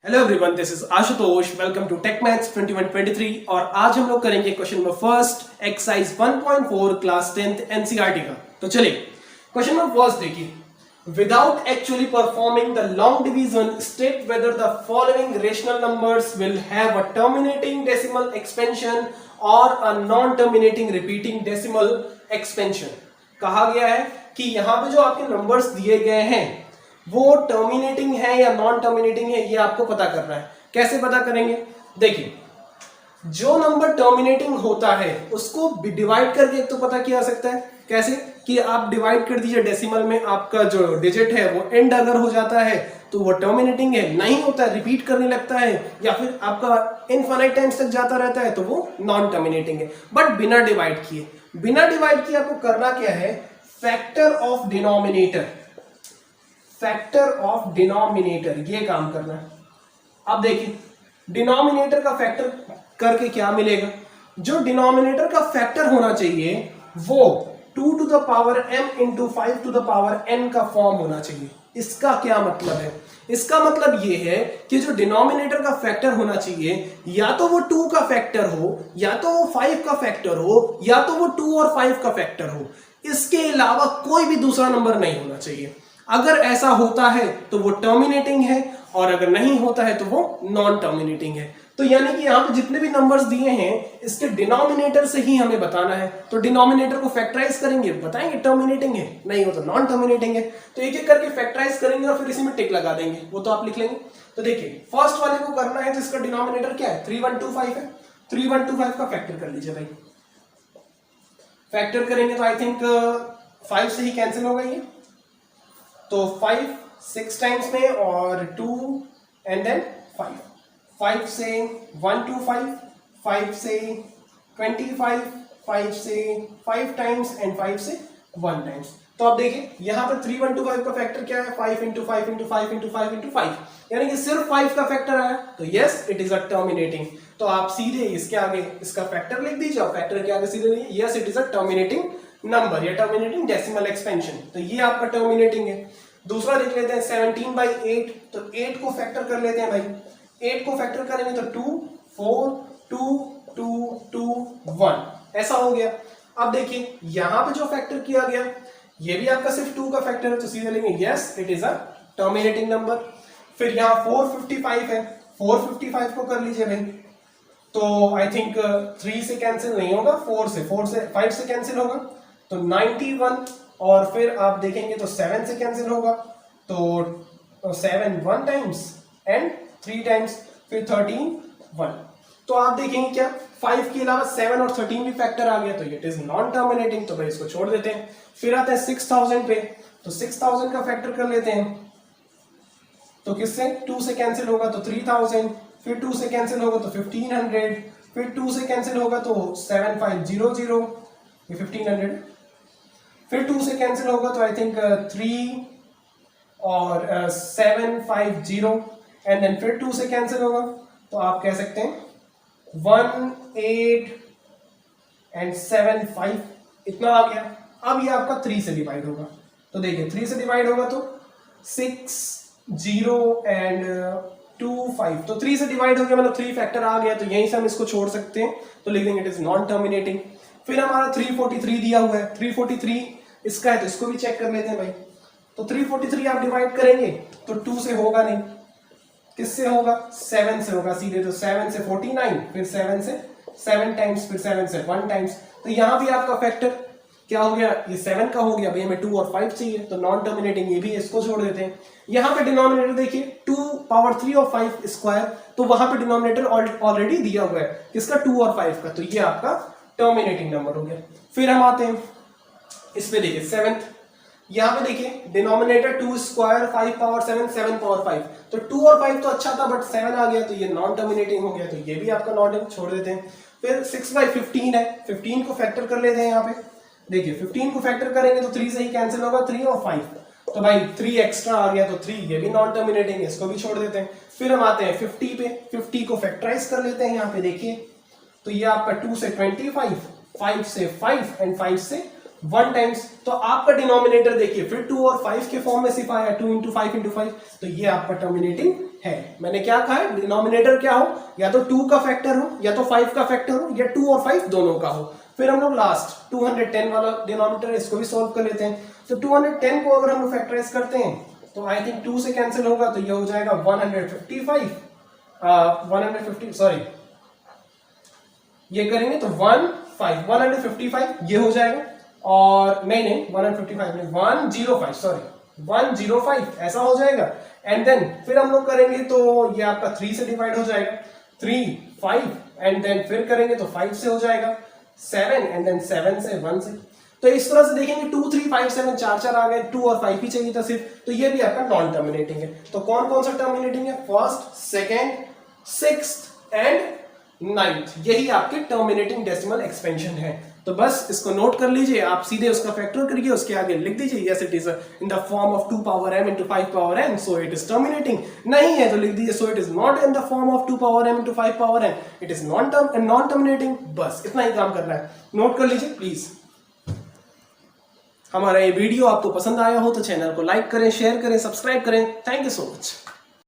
Hello everyone, this is Ashutosh. Welcome to tech maths 2123 और आज हम लोग करेंगे question number first exercise 1.4 class 10th NCERT का। तो चलिए क्वेश्चन नंबर फर्स्ट देखिए। Without actually performing the long division state whether the following rational numbers will have a terminating decimal expansion और a non terminating repeating decimal expansion. कहा गया है कि यहाँ पे जो आपके नंबर्स दिए गए हैं वो टर्मिनेटिंग है या नॉन टर्मिनेटिंग है, ये आपको पता करना है। कैसे पता करेंगे? देखिए, जो नंबर टर्मिनेटिंग होता है उसको डिवाइड करके एक तो पता किया जा सकता है। कैसे? कि आप डिवाइड कर दीजिए डेसिमल में, आपका जो डिजिट है वो एंड अगर हो जाता है तो वो टर्मिनेटिंग है, नहीं होता है रिपीट करने लगता है या फिर आपका इनफाइनाइट टाइम्स तक जाता रहता है तो वो नॉन टर्मिनेटिंग है। बट बिना डिवाइड किए आपको करना क्या है? Factor of denominator, factor of denominator, ये काम करना है। अब देखिए डिनोमिनेटर का फैक्टर करके क्या मिलेगा? जो डिनोमिनेटर का फैक्टर होना चाहिए वो 2 to the power m into 5 to the power n का फॉर्म होना चाहिए। इसका क्या मतलब है? इसका मतलब ये है कि जो डिनोमिनेटर का फैक्टर होना चाहिए या तो वो 2 का फैक्टर हो, या तो वो 5 का फैक्टर हो, या तो वो 2 और 5 का फैक्टर हो। इसके अलावा कोई भी दूसरा नंबर नहीं होना चाहिए। अगर ऐसा होता है तो वो टर्मिनेटिंग है और अगर नहीं होता है तो वो नॉन टर्मिनेटिंग है। तो यानी कि यहाँ पे जितने भी नंबर्स दिए हैं इसके डिनोमिनेटर से ही हमें बताना है। तो डिनोमिनेटर को फैक्टराइज करेंगे, बताएंगे टर्मिनेटिंग है, नहीं हो तो नॉन टर्मिनेटिंग है। तो एक एक करके फैक्टराइज करेंगे और फिर इसी में टिक लगा देंगे, वो तो आप लिख लेंगे। तो देखिए फर्स्ट वाले को करना है तो इसका डिनोमिनेटर क्या है? 3125 है। 3125 का फैक्टर कर लीजिए भाई। फैक्टर करेंगे तो आई थिंक 5 से ही कैंसिल होगा ये। तो 5 6 टाइम्स में और 2 एंड देन 5। 5 से 125, 5 से 25, 5 से 5 टाइम्स एंड 5 से 1 टाइम्स। तो आप देखिए यहाँ पे 3125 का फैक्टर क्या है? 5 इंटू 5 इंटू 5 इंटू 5 इंटू 5, यानी कि सिर्फ 5 का फैक्टर आया। तो yes it is a terminating. तो आप सीधे इसके आगे इसका फैक्टर लिख दीजिए और फैक्टर के आगे सीधे लिखिए yes it is a terminating number या टर्मिनेटिंग डेसिमल एक्सपेंशन। तो ये आपका टर्मिनेटिंग है। दूसरा देख लेते हैं 17/8। तो 8 को फैक्टर कर लेते हैं भाई। 8 को फैक्टर करेंगे तो 2 4 2 2 2 1 ऐसा हो गया। अब देखिए यहां पे जो फैक्टर किया गया ये भी आपका सिर्फ 2 का फैक्टर है, तो सीधे लेंगे yes it is a terminating number. फिर यहाँ 455 है, 455 को कर लीजिए भाई। तो आई थिंक 3 से कैंसिल नहीं होगा, 4 से 5 से कैंसिल होगा तो 91, और फिर आप देखेंगे तो 7 से कैंसिल होगा तो 7 1 टाइम्स एंड 3 टाइम्स, फिर 13 1। तो आप देखेंगे क्या 5 के अलावा 7 और 13 भी फैक्टर आ गया, तो इट इज नॉन टर्मिनेटिंग। तो भाई इसको छोड़ देते हैं। फिर आता है 6000 पे। तो 6000 का फैक्टर कर लेते हैं तो किससे? 2 से कैंसिल होगा तो 3000, फिर 2 से कैंसिल होगा तो 1500, फिर 2 से कैंसिल होगा तो 7500, ये 1500। फिर 2 से कैंसिल होगा तो आई थिंक 3 और 750, एंड देन फिर 2 से कैंसिल होगा तो आप कह सकते हैं 1 8 एंड 7 5, इतना आ गया। अब ये आपका 3 से डिवाइड होगा। तो देखिए 3 से डिवाइड होगा तो 6 0 एंड 2 5। तो 3 से डिवाइड हो गया मतलब 3 फैक्टर आ गया, तो यहीं से हम इसको छोड़ सकते हैं। तो लिख देंगे इट इज नॉन टर्मिनेटिंग। फिर हमारा 343 दिया हुआ है, 343 इसका है तो इसको भी चेक कर लेते हैं भाई। तो 343 आप डिवाइड करेंगे तो 2 से होगा नहीं, किससे होगा? 7 से होगा सीधे। तो 7 से 49, फिर 7 से 7 टाइम्स, फिर 7 से 1 टाइम्स। तो यहां भी आपका फैक्टर क्या हो गया? ये 7 का हो गया भाई, हमें 2 और 5 चाहिए तो नॉन टर्मिनेटिंग, ये भी इसको छोड़ देते हैं। यहां पे डिनोमिनेटर देखिए 2 पावर 3 और 5 स्क्वायर, तो वहां पे डिनोमिनेटर ऑलरेडी दिया हुआ है किसका? 2 और 5 का, तो ये आपका टर्मिनेटिंग नंबर हो गया। फिर हम आते हैं इस पे, देखिए 7th, यहां पे देखिए डिनोमिनेटर 2 स्क्वायर 5 पावर 7 7 पावर 5, तो 2 और 5 तो अच्छा था बट 7 आ गया तो ये नॉन टर्मिनेटिंग हो गया, तो ये भी आपका नॉन टर्मिनेटिंग छोड़ देते हैं। फिर 6/15 है, 15 को फैक्टर कर लेते हैं। यहाँ पे देखिए 15 को फैक्टर करेंगे तो 3 से ही कैंसिल होगा, 3 और 5, तो भाई 3 एक्स्ट्रा आ गया तो 3, ये भी नॉन टर्मिनेटिंग है, इसको भी छोड़ देते हैं। फिर हम आते हैं 50 पे। 50 को फैक्टराइज कर लेते हैं यहाँ पे देखिए, तो ये आपका 2 से 25, 5 से 5 एंड 5 से 1 टाइम्स, तो आपका डिनोमिनेटर देखिए फिर 2 और 5 के फॉर्म में सिर्फ आया, 2 इंटू 5 इंटू 5, तो ये आपका टर्मिनेटिंग है। मैंने क्या कहा है, डिनोमिनेटर क्या हो, या तो 2 का फैक्टर हो, या तो 5 का फैक्टर हो, या 2 और 5 दोनों का हो। फिर हम लोग लास्ट 210 वाला डिनोमिनेटर है, इसको भी सॉल्व कर लेते हैं। तो 210 को अगर हम लोग फैक्टराइज करते हैं तो आई थिंक 2 से कैंसिल होगा, तो ये हो जाएगा 155, 150 सॉरी, ये करेंगे तो 155 ये हो जाएगा, और नहीं 155 नहीं 105 सॉरी 105 ऐसा हो जाएगा। एंड देन फिर हम लोग करेंगे तो ये आपका 3 से डिवाइड हो जाएगा, 3 5 एंड देन फिर करेंगे तो 5 से हो जाएगा, 7 एंड देन 7 से 1 से। तो इस तरह से देखेंगे 2 3 5 7 4 आ गए, 2 और 5 ही चाहिए था सिर्फ, तो ये भी आपका नॉन टर्मिनेटिंग है। तो कौन कौन सा टर्मिनेटिंग है, first, second, sixth and 9th, यही आपके टर्मिनेटिंग डेसिमल एक्सपेंशन है। तो बस इसको नोट कर लीजिए, आप सीधे उसका फैक्टर करिए, उसके आगे लिख दीजिए yes it is in the form of 2 power m into 5 power m, so it is terminating. नहीं है तो लिख दीजिए so it is not in the form of 2 power m into 5 power m, it is non terminating. बस इतना ही काम करना है, नोट कर लीजिए प्लीज। हमारा ये वीडियो आपको पसंद आया हो तो चैनल को लाइक करें, शेयर करें, सब्सक्राइब करें। Thank you so much.